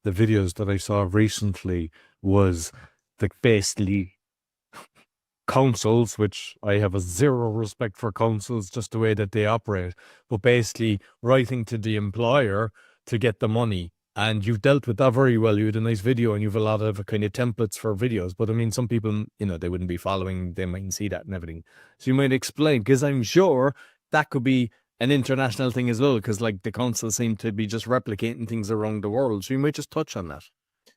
the videos that I saw recently was like basically councils, which I have a zero respect for councils, just the way that they operate, but basically writing to the employer to get the money. And you've dealt with that very well. You had a nice video and you've a lot of kind of templates for videos. But I mean, some people, they wouldn't be following, they mightn't see that and everything. So you might explain, because I'm sure that could be an international thing as well, because like the council seem to be just replicating things around the world. So you might just touch on that.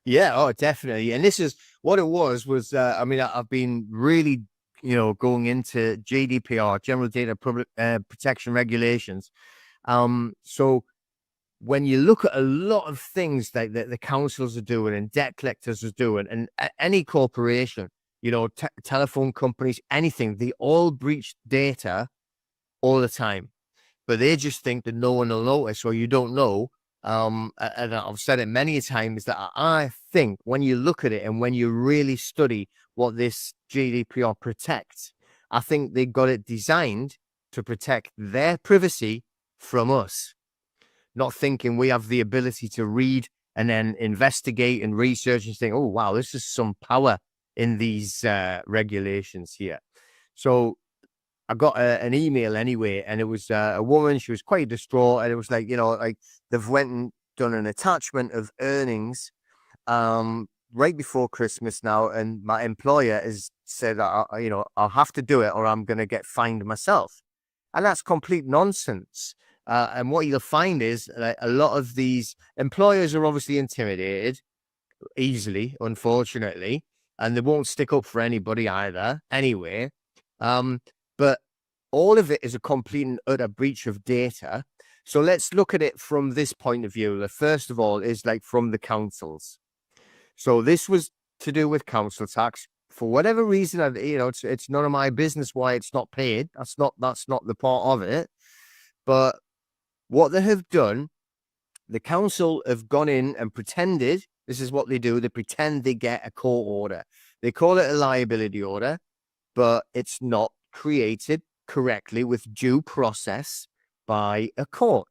Yeah, oh, definitely. And this is what it was, I mean, I've been really, going into GDPR, General Data Protection Regulations. So when you look at a lot of things that the councils are doing and debt collectors are doing, and any corporation, telephone companies, anything, they all breach data all the time, but they just think that no one will notice, or you don't know. And I've said it many times that I think when you look at it and when you really study what this GDPR protects, I think they got it designed to protect their privacy from us, not thinking we have the ability to read and then investigate and research and think, oh, wow, this is some power in these regulations here. So I got an email anyway, and it was a woman. She was quite distraught, and it was like, like they've went and done an attachment of earnings right before Christmas now, and my employer has said, I'll have to do it or I'm going to get fined myself. And that's complete nonsense. And what you'll find is that a lot of these employers are obviously intimidated easily, unfortunately, and they won't stick up for anybody either anyway. But all of it is a complete and utter breach of data. So let's look at it from this point of view. The first of all is like from the councils. So this was to do with council tax. For whatever reason, it's none of my business why it's not paid. That's not the part of it. But what they have done, the council have gone in and pretended. This is what they do. They pretend they get a court order. They call it a liability order, but it's not created correctly with due process by a court.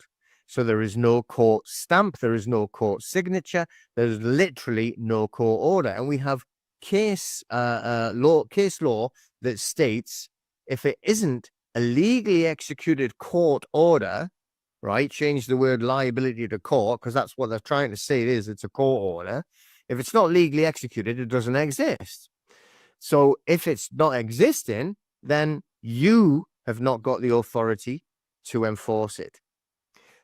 So there is no court stamp, there is no court signature, there's literally no court order. And we have case law that states if it isn't a legally executed court order, right? Change the word liability to court, because that's what they're trying to say it is. It's a court order. If it's not legally executed, it doesn't exist. So if it's not existing, then you have not got the authority to enforce it.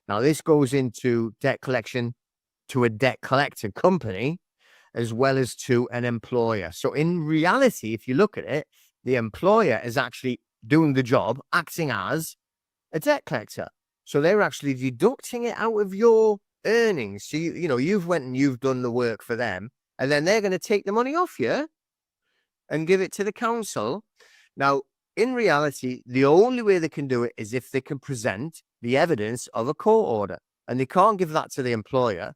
Now, this goes into debt collection to a debt collector company as well as to an employer. So in reality, if you look at it, the employer is actually doing the job, acting as a debt collector. So they're actually deducting it out of your earnings. So, you've went and you've done the work for them, and then they're going to take the money off you and give it to the council. Now, in reality, the only way they can do it is if they can present the evidence of a court order, and they can't give that to the employer